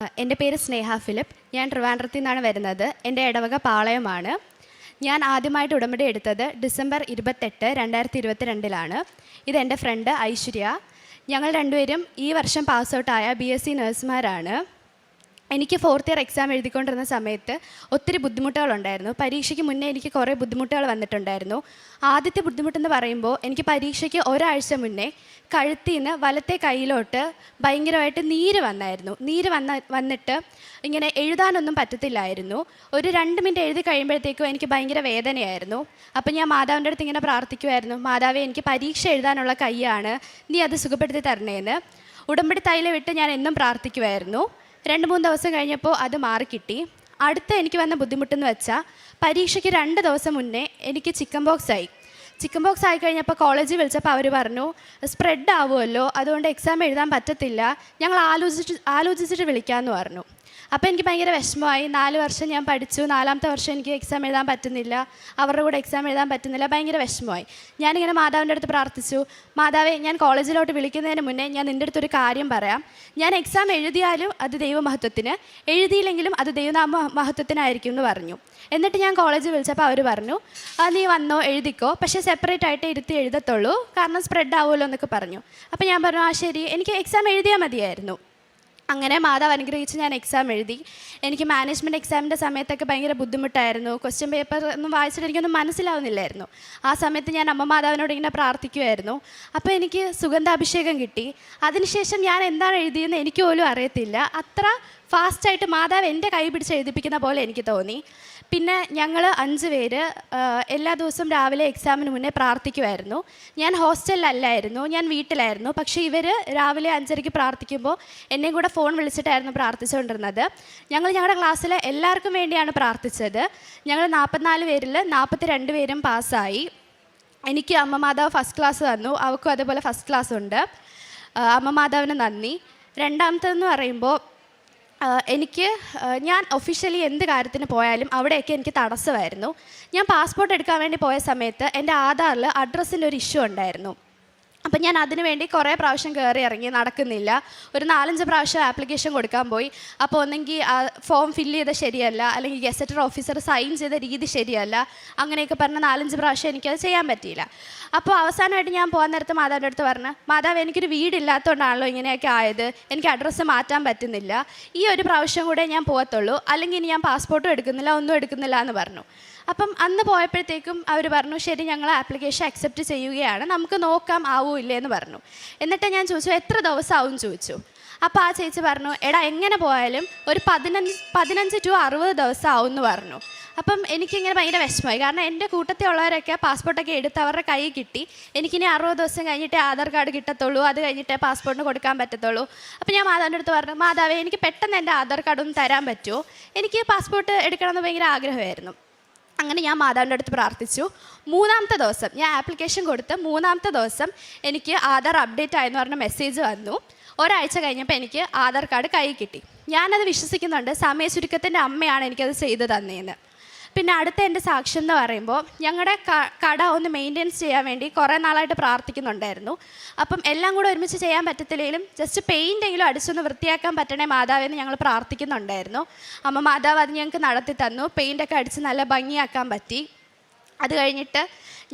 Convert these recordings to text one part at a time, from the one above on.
എൻ്റെ പേര് സ്നേഹ ഫിലിപ്പ്. ഞാൻ ട്രിവാൻഡ്രത്തിൽ നിന്നാണ് വരുന്നത്. എൻ്റെ ഇടവക പാളയമാണ്. ഞാൻ ആദ്യമായിട്ട് ഉടമ്പടി എടുത്തത് ഡിസംബർ 28, 2022 ഇതെൻ്റെ ഫ്രണ്ട് ഐശ്വര്യ. ഞങ്ങൾ രണ്ടുപേരും ഈ വർഷം പാസ് ഔട്ടായ BSc നഴ്സുമാരാണ്. എനിക്ക് 4th ഇയർ എക്സാം എഴുതിക്കൊണ്ടിരുന്ന സമയത്ത് ഒത്തിരി ബുദ്ധിമുട്ടുകളുണ്ടായിരുന്നു. പരീക്ഷയ്ക്ക് മുന്നേ എനിക്ക് കുറേ ബുദ്ധിമുട്ടുകൾ വന്നിട്ടുണ്ടായിരുന്നു. ആദ്യത്തെ ബുദ്ധിമുട്ടെന്ന് പറയുമ്പോൾ എനിക്ക് പരീക്ഷയ്ക്ക് ഒരാഴ്ച മുന്നേ കഴുത്തിൽ നിന്ന് വലത്തെ കൈയിലോട്ട് ഭയങ്കരമായിട്ട് നീര് വന്നിട്ട് ഇങ്ങനെ എഴുതാനൊന്നും പറ്റത്തില്ലായിരുന്നു. ഒരു 2 മിനിറ്റ് എഴുതി കഴിയുമ്പോഴത്തേക്കും എനിക്ക് ഭയങ്കര വേദനയായിരുന്നു. അപ്പം ഞാൻ മാതാവിൻ്റെ അടുത്ത് ഇങ്ങനെ പ്രാർത്ഥിക്കുമായിരുന്നു, മാതാവേ എനിക്ക് പരീക്ഷ എഴുതാനുള്ള കൈയാണ്, നീ അത് സുഖപ്പെടുത്തി തരണേന്ന്. ഉടമ്പടി തൈലം വിട്ട് ഞാൻ എന്നും പ്രാർത്ഥിക്കുമായിരുന്നു. 2-3 ദിവസം കഴിഞ്ഞപ്പോൾ അത് മാറിക്കിട്ടി. അടുത്ത എനിക്ക് വന്ന ബുദ്ധിമുട്ടെന്ന് വെച്ചാൽ പരീക്ഷയ്ക്ക് 2 ദിവസം മുന്നേ എനിക്ക് ചിക്കൻ ബോക്സ് ആയി കഴിഞ്ഞപ്പോൾ കോളേജിൽ വിളിച്ചപ്പോൾ അവർ പറഞ്ഞു സ്പ്രെഡ് ആവുമല്ലോ, അതുകൊണ്ട് എക്സാം എഴുതാൻ പറ്റത്തില്ല, ഞങ്ങൾ ആലോചിച്ചിട്ട് വിളിക്കാമെന്ന് പറഞ്ഞു. അപ്പോൾ എനിക്ക് ഭയങ്കര വിഷമമായി. 4 വർഷം ഞാൻ പഠിച്ചു, 4ാമത്തെ വർഷം എനിക്ക് എക്സാം എഴുതാൻ പറ്റുന്നില്ല, അവരുടെ കൂടെ എക്സാം എഴുതാൻ പറ്റുന്നില്ല, ഭയങ്കര വിഷമമായി. ഞാനിങ്ങനെ മാതാവിൻ്റെ അടുത്ത് പ്രാർത്ഥിച്ചു, മാതാവേ ഞാൻ കോളേജിലോട്ട് വിളിക്കുന്നതിന് മുന്നേ ഞാൻ നിൻ്റെ അടുത്തൊരു കാര്യം പറയാം. ഞാൻ എക്സാം എഴുതിയാലും അത് ദൈവമഹത്വത്തിന്, എഴുതിയില്ലെങ്കിലും അത് ദൈവനാമ മഹത്വത്തിനായിരിക്കും എന്ന് പറഞ്ഞു. എന്നിട്ട് ഞാൻ കോളേജിൽ വിളിച്ചപ്പോൾ അവർ പറഞ്ഞു, നീ വന്നോ എഴുതിക്കോ, പക്ഷേ സെപ്പറേറ്റ് ആയിട്ട് ഇരുത്തി എഴുതത്തുള്ളൂ, കാരണം സ്പ്രെഡ് ആവുമല്ലോ എന്നൊക്കെ പറഞ്ഞു. അപ്പോൾ ഞാൻ പറഞ്ഞു ശരി, എനിക്ക് എക്സാം എഴുതിയാൽ മതിയായിരുന്നു. അങ്ങനെ മാതാവ് അനുഗ്രഹിച്ച് ഞാൻ എക്സാം എഴുതി. എനിക്ക് മാനേജ്മെൻറ്റ് എക്സാമിൻ്റെ സമയത്തൊക്കെ ഭയങ്കര ബുദ്ധിമുട്ടായിരുന്നു. ക്വസ്റ്റ്യൻ പേപ്പർ ഒന്നും വായിച്ചിട്ട് എനിക്കൊന്നും മനസ്സിലാവുന്നില്ലായിരുന്നു. ആ സമയത്ത് ഞാൻ അമ്മ മാതാവിനോട് ഇങ്ങനെ പ്രാർത്ഥിക്കുമായിരുന്നു. അപ്പോൾ എനിക്ക് സുഗന്ധാഭിഷേകം കിട്ടി. അതിനുശേഷം ഞാൻ എന്താണ് എഴുതിയെന്ന് എനിക്ക് പോലും അറിയത്തില്ല. അത്ര ഫാസ്റ്റായിട്ട് മാതാവ് എൻ്റെ കൈ പിടിച്ച് എഴുതിപ്പിക്കുന്ന പോലെ എനിക്ക് തോന്നി. പിന്നെ ഞങ്ങൾ 5 പേര് എല്ലാ ദിവസവും രാവിലെ എക്സാമിന് മുന്നേ പ്രാർത്ഥിക്കുമായിരുന്നു. ഞാൻ ഹോസ്റ്റലിലല്ലായിരുന്നു, ഞാൻ വീട്ടിലായിരുന്നു. പക്ഷേ ഇവർ രാവിലെ 5:30 പ്രാർത്ഥിക്കുമ്പോൾ എന്നെയും കൂടെ ഫോൺ വിളിച്ചിട്ടായിരുന്നു പ്രാർത്ഥിച്ചുകൊണ്ടിരുന്നത്. ഞങ്ങളുടെ ക്ലാസ്സിൽ എല്ലാവർക്കും വേണ്ടിയാണ് പ്രാർത്ഥിച്ചത്. ഞങ്ങൾ 44 പേരിൽ 42 പേരും പാസ്സായി. എനിക്ക് അമ്മ മാതാവ് ഫസ്റ്റ് ക്ലാസ് തന്നു, അവൾക്കും അതേപോലെ ഫസ്റ്റ് ക്ലാസ് ഉണ്ട്. അമ്മ മാതാവിന് നന്ദി. രണ്ടാമത്തേതെന്ന് പറയുമ്പോൾ ഞാൻ ഒഫീഷ്യലി എന്ത് കാര്യത്തിന് പോയാലും അവിടെയൊക്കെ എനിക്ക് തടസ്സമായിരുന്നു. ഞാൻ പാസ്പോർട്ട് എടുക്കാൻ വേണ്ടി പോയ സമയത്ത് എൻ്റെ ആധാറിൽ അഡ്രസ്സിൻ്റെ ഒരു ഇഷ്യൂ ഉണ്ടായിരുന്നു. അപ്പം ഞാൻ അതിന് വേണ്ടി കുറേ പ്രാവശ്യം കയറി ഇറങ്ങി, നടക്കുന്നില്ല. ഒരു 4-5 പ്രാവശ്യം ആപ്ലിക്കേഷൻ കൊടുക്കാൻ പോയി. അപ്പോൾ ഒന്നെങ്കിൽ ഫോം ഫില്ല് ചെയ്ത ശരിയല്ല, അല്ലെങ്കിൽ ഗസറ്റർ ഓഫീസർ സൈൻ ചെയ്ത രീതി ശരിയല്ല, അങ്ങനെയൊക്കെ പറഞ്ഞ് 4-5 പ്രാവശ്യം എനിക്കത് ചെയ്യാൻ പറ്റിയില്ല. അപ്പോൾ അവസാനമായിട്ട് ഞാൻ പോകാൻ നേരത്ത് മാതാവിൻ്റെ അടുത്ത് പറഞ്ഞു, മാതാവ് എനിക്കൊരു വീടില്ലാത്തതുകൊണ്ടാണല്ലോ ഇങ്ങനെയൊക്കെ ആയത്, എനിക്ക് അഡ്രസ്സ് മാറ്റാൻ പറ്റുന്നില്ല, ഈ ഒരു പ്രാവശ്യം കൂടെ ഞാൻ പോകത്തുള്ളൂ, അല്ലെങ്കിൽ ഇനി ഞാൻ പാസ്പോർട്ടും എടുക്കുന്നില്ല, ഒന്നും എടുക്കുന്നില്ല എന്ന് പറഞ്ഞു. അപ്പം അന്ന് പോയപ്പോഴത്തേക്കും അവർ പറഞ്ഞു ശരി, ഞങ്ങൾ ആപ്ലിക്കേഷൻ അക്സെപ്റ്റ് ചെയ്യുകയാണ്, നമുക്ക് നോക്കാം ആവൂല്ലേ എന്ന് പറഞ്ഞു. എന്നിട്ട് ഞാൻ ചോദിച്ചു എത്ര ദിവസം ആവും ചോദിച്ചു. അപ്പോൾ ആ ചേച്ചി പറഞ്ഞു, എടാ എങ്ങനെ പോയാലും ഒരു 15 to 60 ദിവസം ആവും എന്ന് പറഞ്ഞു. അപ്പം എനിക്കിങ്ങനെ ഭയങ്കര വിഷമമായി. കാരണം എൻ്റെ കൂട്ടത്തിൽ ഉള്ളവരൊക്കെ പാസ്പോർട്ടൊക്കെ എടുത്ത് അവരുടെ കയ്യിൽ കിട്ടി. എനിക്കിനി 60 ദിവസം കഴിഞ്ഞിട്ടേ ആധാർ കാർഡ് കിട്ടത്തുള്ളൂ, അത് കഴിഞ്ഞിട്ടേ പാസ്പോർട്ടിന് കൊടുക്കാൻ പറ്റത്തുള്ളൂ. അപ്പോൾ ഞാൻ മാതാവിൻ്റെ അടുത്ത് പറഞ്ഞു, മാതാവേ എനിക്ക് പെട്ടെന്ന് എൻ്റെ ആധാർ കാർഡ് ഒന്ന് തരാൻ പറ്റുമോ, എനിക്ക് പാസ്പോർട്ട് എടുക്കണമെന്ന് ഭയങ്കര ആഗ്രഹമായിരുന്നു. അങ്ങനെ ഞാൻ മാതാവിൻ്റെ അടുത്ത് പ്രാർത്ഥിച്ചു. 3ാമത്തെ ദിവസം ഞാൻ ആപ്ലിക്കേഷൻ കൊടുത്ത് 3ാമത്തെ ദിവസം എനിക്ക് ആധാർ അപ്ഡേറ്റ് ആയെന്ന് പറഞ്ഞ മെസ്സേജ് വന്നു. ഒരാഴ്ച കഴിഞ്ഞപ്പോൾ എനിക്ക് ആധാർ കാർഡ് കയ്യിൽ കിട്ടി. ഞാനത് വിശ്വസിക്കുന്നുണ്ട്, സമയചുരുക്കത്തിൻ്റെ അമ്മയാണ് എനിക്കത് ചെയ്തു തന്നേന്ന്. പിന്നെ അടുത്ത എൻ്റെ സാക്ഷ്യം എന്ന് പറയുമ്പോൾ ഞങ്ങളുടെ കട ഒന്ന് മെയിൻ്റെനൻസ് ചെയ്യാൻ വേണ്ടി കുറേ നാളായിട്ട് പ്രാർത്ഥിക്കുന്നുണ്ടായിരുന്നു. അപ്പം എല്ലാം കൂടെ ഒരുമിച്ച് ചെയ്യാൻ പറ്റത്തില്ലെങ്കിലും ജസ്റ്റ് പെയിൻ്റെങ്കിലും അടിച്ചൊന്ന് വൃത്തിയാക്കാൻ പറ്റണേ മാതാവെന്ന് ഞങ്ങൾ പ്രാർത്ഥിക്കുന്നുണ്ടായിരുന്നു. അമ്മ മാതാവ് അത് ഞങ്ങൾക്ക് നടത്തി തന്നു. പെയിൻ്റൊക്കെ അടിച്ച് നല്ല ഭംഗിയാക്കാൻ പറ്റി. അത് കഴിഞ്ഞിട്ട്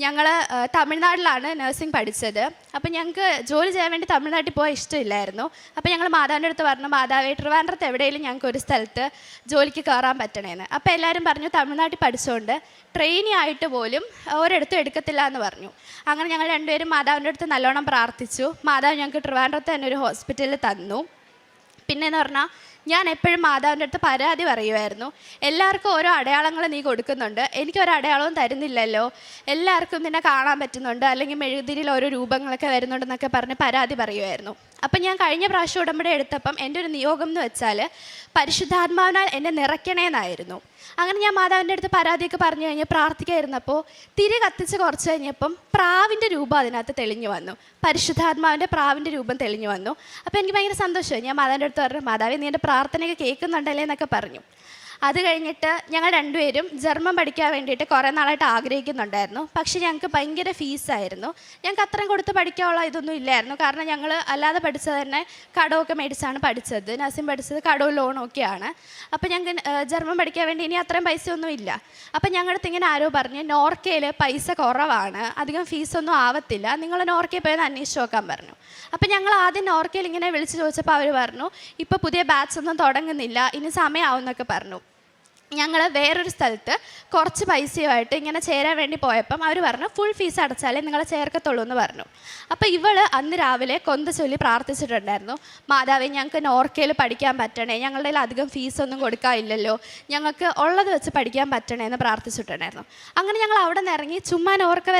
ഞങ്ങൾ തമിഴ്നാട്ടിലാണ് നഴ്സിംഗ് പഠിച്ചത്. അപ്പം ഞങ്ങൾക്ക് ജോലി ചെയ്യാൻ വേണ്ടി തമിഴ്നാട്ടിൽ പോകാൻ ഇഷ്ടമില്ലായിരുന്നു. അപ്പോൾ ഞങ്ങൾ മാതാവിൻ്റെ അടുത്ത് പറഞ്ഞു, മാതാവേ ട്രിവാൻഡ്രത്ത് എവിടെയെങ്കിലും ഞങ്ങൾക്ക് ഒരു സ്ഥലത്ത് ജോലിക്ക് കയറാൻ പറ്റണേന്ന്. അപ്പോൾ എല്ലാവരും പറഞ്ഞു തമിഴ്നാട്ടിൽ പഠിച്ചുകൊണ്ട് ട്രെയിനി ആയിട്ട് പോലും ഒരിടത്തും എടുക്കത്തില്ല എന്ന് പറഞ്ഞു. അങ്ങനെ ഞങ്ങൾ രണ്ടുപേരും മാതാവിൻ്റെ അടുത്ത് നല്ലോണം പ്രാർത്ഥിച്ചു. മാതാവ് ഞങ്ങൾക്ക് ട്രിവാൻഡ്രത്ത് തന്നെ ഒരു ഹോസ്പിറ്റലിൽ തന്നു. പിന്നെയെന്ന് പറഞ്ഞാൽ ഞാൻ എപ്പോഴും മാതാവിൻ്റെ അടുത്ത് പരാതി പറയുമായിരുന്നു, എല്ലാവർക്കും ഓരോ അടയാളങ്ങൾ നീ കൊടുക്കുന്നുണ്ട്, എനിക്കൊരു അടയാളവും തരുന്നില്ലല്ലോ, എല്ലാവർക്കും നിന്നെ കാണാൻ പറ്റുന്നുണ്ട്, അല്ലെങ്കിൽ മെഴുകുതിരിയിൽ ഓരോ രൂപങ്ങളൊക്കെ വരുന്നുണ്ടെന്നൊക്കെ പറഞ്ഞ് പരാതി പറയുമായിരുന്നു. അപ്പം ഞാൻ കഴിഞ്ഞ പ്രാവശ്യം ഉടമ്പടി എടുത്തപ്പം എൻ്റെ ഒരു നിയോഗം എന്ന് വെച്ചാൽ പരിശുദ്ധാത്മാവിനാൽ എന്നെ നിറയ്ക്കണേന്നായിരുന്നു. അങ്ങനെ ഞാൻ മാതാവിൻ്റെ അടുത്ത് പരാതിയൊക്കെ പറഞ്ഞു കഴിഞ്ഞ് പ്രാർത്ഥിക്കായിരുന്നപ്പോൾ തിരി കത്തിച്ച് കുറച്ച് കഴിഞ്ഞപ്പം പ്രാവിൻ്റെ രൂപം അതിനകത്ത് തെളിഞ്ഞു വന്നു. പരിശുദ്ധാത്മാവിൻ്റെ പ്രാവിൻ്റെ രൂപം തെളിഞ്ഞു വന്നു. അപ്പോൾ എനിക്ക് ഭയങ്കര സന്തോഷമായി. ഞാൻ മാതാവിൻ്റെ അടുത്ത് പറഞ്ഞു, മാതാവേ നീ എൻ്റെ പ്രാർത്ഥനയൊക്കെ കേൾക്കുന്നുണ്ടല്ലേ എന്നൊക്കെ പറഞ്ഞു. അത് കഴിഞ്ഞിട്ട് ഞങ്ങൾ രണ്ടുപേരും ജർമ്മൻ പഠിക്കാൻ വേണ്ടിയിട്ട് കുറേ നാളായിട്ട് ആഗ്രഹിക്കുന്നുണ്ടായിരുന്നു. പക്ഷേ ഞങ്ങൾക്ക് ഭയങ്കര ഫീസായിരുന്നു. ഞങ്ങൾക്ക് അത്രയും കൊടുത്ത് പഠിക്കാനുള്ള ഇതൊന്നും ഇല്ലായിരുന്നു. കാരണം ഞങ്ങൾ അല്ലാതെ പഠിച്ചത് തന്നെ കടമൊക്കെ മേടിച്ചാണ് പഠിച്ചത്. നഴ്സിംഗ് പഠിച്ചത് കടവും ലോണും ഒക്കെയാണ്. അപ്പോൾ ഞങ്ങൾക്ക് ജർമ്മൻ പഠിക്കാൻ വേണ്ടി ഇനി അത്രയും പൈസയൊന്നും ഇല്ല. അപ്പം ഞങ്ങളുടെ ഇങ്ങനെ ആരോ പറഞ്ഞ് നോർക്കയിൽ പൈസ കുറവാണ്, അധികം ഫീസൊന്നും ആവത്തില്ല, നിങ്ങൾ നോർക്കയിൽ പോയി അന്വേഷിച്ച് നോക്കാൻ പറഞ്ഞു. അപ്പം ഞങ്ങൾ ആദ്യം നോർക്കയിൽ ഇങ്ങനെ വിളിച്ച് ചോദിച്ചപ്പോൾ അവർ പറഞ്ഞു ഇപ്പോൾ പുതിയ ബാച്ച് ഒന്നും തുടങ്ങുന്നില്ല, ഇനി സമയമാവും എന്നൊക്കെ പറഞ്ഞു. ഞങ്ങൾ വേറൊരു സ്ഥലത്ത് കുറച്ച് പൈസയുമായിട്ട് ഇങ്ങനെ ചേരാൻ വേണ്ടി പോയപ്പം അവർ പറഞ്ഞു ഫുൾ ഫീസ് അടച്ചാലേ നിങ്ങളെ ചേർക്കത്തുള്ളൂ എന്ന് പറഞ്ഞു. അപ്പോൾ ഇവൾ അന്ന് രാവിലെ കൊന്ത ചൊല്ലി പ്രാർത്ഥിച്ചിട്ടുണ്ടായിരുന്നു, മാതാവേ ഞങ്ങൾക്ക് നോർക്കയിൽ പഠിക്കാൻ പറ്റണേ, ഞങ്ങളുടെ കയ്യിൽ അധികം ഫീസൊന്നും കൊടുക്കാനില്ലല്ലോ, ഞങ്ങൾക്ക് ഉള്ളത് വെച്ച് പഠിക്കാൻ പറ്റണേ എന്ന് പ്രാർത്ഥിച്ചിട്ടുണ്ടായിരുന്നു. അങ്ങനെ ഞങ്ങൾ അവിടെ നിന്ന് ഇറങ്ങി ചുമ്മാ നോർക്ക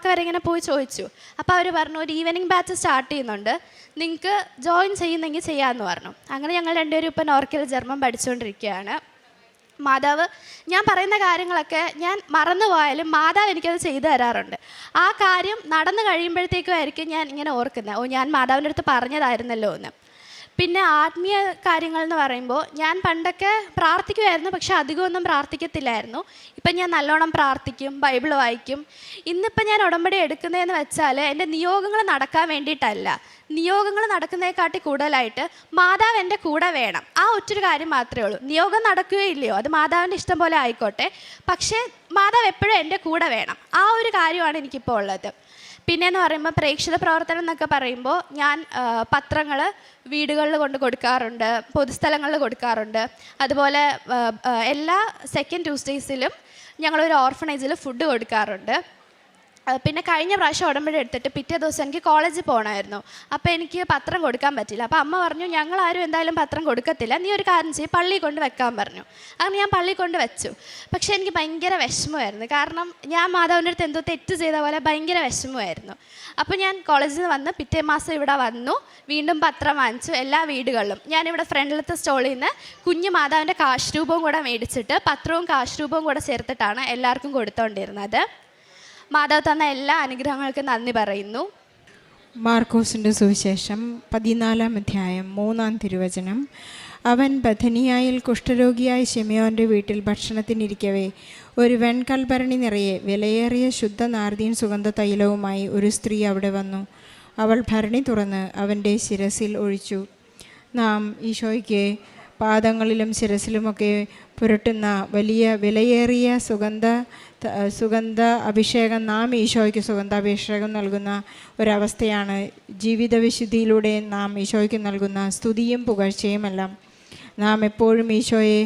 വരെ ഇങ്ങനെ പോയി ചോദിച്ചു. അപ്പോൾ അവർ പറഞ്ഞു ഒരു ഈവനിങ് ബാച്ച് സ്റ്റാർട്ട് ചെയ്യുന്നുണ്ട്, നിങ്ങൾക്ക് ജോയിൻ ചെയ്യുന്നെങ്കിൽ ചെയ്യാമെന്ന് പറഞ്ഞു. അങ്ങനെ ഞങ്ങൾ രണ്ടുപേരും ഇപ്പോൾ നോർക്കയിൽ ജർമ്മൻ പഠിച്ചുകൊണ്ടിരിക്കുകയാണ്. മാതാവ് ഞാൻ പറയുന്ന കാര്യങ്ങളൊക്കെ ഞാൻ മറന്നുപോയാലും മാതാവ് എനിക്കത് ചെയ്തു തരാറുണ്ട്. ആ കാര്യം നടന്നു കഴിയുമ്പോഴത്തേക്കും ആയിരിക്കും ഞാൻ ഇങ്ങനെ ഓർക്കുന്നത്, ഞാൻ മാതാവിൻ്റെ അടുത്ത് പറഞ്ഞതായിരുന്നല്ലോ എന്ന്. പിന്നെ ആത്മീയ കാര്യങ്ങൾ എന്ന് പറയുമ്പോൾ ഞാൻ പണ്ടൊക്കെ പ്രാർത്ഥിക്കുമായിരുന്നു, പക്ഷെ അധികമൊന്നും പ്രാർത്ഥിക്കത്തില്ലായിരുന്നു. ഇപ്പം ഞാൻ നല്ലോണം പ്രാർത്ഥിക്കും, ബൈബിൾ വായിക്കും. ഇന്നിപ്പം ഞാൻ ഉടമ്പടി എടുക്കുന്നതെന്ന് വെച്ചാൽ എൻ്റെ നിയോഗങ്ങൾ നടക്കാൻ വേണ്ടിയിട്ടല്ല, നിയോഗങ്ങൾ നടക്കുന്നതിനെക്കാട്ടി കൂടുതലായിട്ട് മാതാവ് എൻ്റെ കൂടെ വേണം, ആ ഒറ്റൊരു കാര്യം മാത്രമേ ഉള്ളൂ. നിയോഗം നടക്കുകയില്ലയോ അത് മാതാവിൻ്റെ ഇഷ്ടം പോലെ ആയിക്കോട്ടെ, പക്ഷേ മാതാവ് എപ്പോഴും എൻ്റെ കൂടെ വേണം, ആ ഒരു കാര്യമാണ് എനിക്കിപ്പോൾ ഉള്ളത്. പിന്നെയെന്ന് പറയുമ്പോൾ പ്രേക്ഷിത പ്രവർത്തനം എന്നൊക്കെ പറയുമ്പോൾ ഞാൻ പത്രങ്ങൾ വീടുകളിൽ കൊണ്ട് കൊടുക്കാറുണ്ട്, പൊതുസ്ഥലങ്ങളിൽ കൊടുക്കാറുണ്ട്. അതുപോലെ എല്ലാ സെക്കൻഡ് ട്യൂസ്ഡേയ്സിലും ഞങ്ങളൊരു ഓർഫണേജിൽ ഫുഡ് കൊടുക്കാറുണ്ട്. പിന്നെ കഴിഞ്ഞ പ്രാവശ്യം ഉടമ്പടി എടുത്തിട്ട് പിറ്റേ ദിവസം എനിക്ക് കോളേജിൽ പോകണമായിരുന്നു. അപ്പോൾ എനിക്ക് പത്രം കൊടുക്കാൻ പറ്റില്ല. അപ്പോൾ അമ്മ പറഞ്ഞു ഞങ്ങളാരും എന്തായാലും പത്രം കൊടുക്കത്തില്ല, നീ ഒരു കാര്യം ചെയ്യും പള്ളിയിൽ കൊണ്ട് വെക്കാൻ പറഞ്ഞു. അങ്ങനെ ഞാൻ പള്ളിയിൽ കൊണ്ട് വെച്ചു. പക്ഷേ എനിക്ക് ഭയങ്കര വിഷമമായിരുന്നു, കാരണം ഞാൻ മാതാവിൻ്റെ അടുത്ത് എന്തോ തെറ്റ് ചെയ്ത പോലെ ഭയങ്കര വിഷമമായിരുന്നു. അപ്പോൾ ഞാൻ കോളേജിൽ നിന്ന് വന്ന് പിറ്റേ മാസം ഇവിടെ വന്നു, വീണ്ടും പത്രം വാങ്ങിച്ചു. എല്ലാ വീടുകളിലും ഞാനിവിടെ ഫ്രണ്ടിലത്തെ സ്റ്റോളിൽ നിന്ന് കുഞ്ഞു മാതാവിൻ്റെ കാശ് രൂപവും കൂടെ മേടിച്ചിട്ട് പത്രവും കാശ് രൂപവും കൂടെ ചേർത്തിട്ടാണ് എല്ലാവർക്കും കൊടുത്തുകൊണ്ടിരുന്നത്. മാതാവ് തന്ന എല്ലാ അനുഗ്രഹങ്ങൾക്കും നന്ദി പറയുന്നു. മാർക്കോസിൻ്റെ സുവിശേഷം 14-ാം അധ്യായം 3-ാം തിരുവചനം. അവൻ ബഥനിയായിൽ കുഷ്ഠരോഗിയായ ശിമയോൻ്റെ വീട്ടിൽ ഭക്ഷണത്തിനിരിക്കവേ ഒരു വെൺകൽഭരണി നിറയെ വിലയേറിയ ശുദ്ധ നാർദീൻ സുഗന്ധ തൈലവുമായി ഒരു സ്ത്രീ അവിടെ വന്നു. അവൾ ഭരണി തുറന്ന് അവൻ്റെ ശിരസിൽ ഒഴിച്ചു. നാം ഈശോയ്ക്ക് പാദങ്ങളിലും ശിരസിലുമൊക്കെ പുരട്ടുന്ന വലിയ വിലയേറിയ സുഗന്ധ അഭിഷേകം, നാം ഈശോയ്ക്ക് സുഗന്ധാഭിഷേകം നൽകുന്ന ഒരവസ്ഥയാണ്. ജീവിത വിശുദ്ധിയിലൂടെ നാം ഈശോയ്ക്ക് നൽകുന്ന സ്തുതിയും പുകഴ്ചയുമെല്ലാം. നാം എപ്പോഴും ഈശോയെ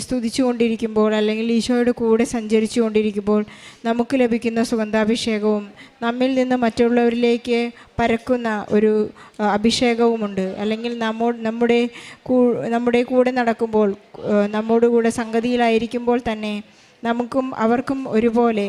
സ്തുതിച്ചു കൊണ്ടിരിക്കുമ്പോൾ അല്ലെങ്കിൽ ഈശോയുടെ കൂടെ സഞ്ചരിച്ചു കൊണ്ടിരിക്കുമ്പോൾ നമുക്ക് ലഭിക്കുന്ന സുഗന്ധാഭിഷേകവും നമ്മിൽ നിന്ന് മറ്റുള്ളവരിലേക്ക് പരക്കുന്ന ഒരു അഭിഷേകവുമുണ്ട്. അല്ലെങ്കിൽ നമ്മുടെ കൂടെ നടക്കുമ്പോൾ, നമ്മോട് കൂടെ സംഗതിയിലായിരിക്കുമ്പോൾ തന്നെ നമുക്കും അവർക്കും ഒരുപോലെ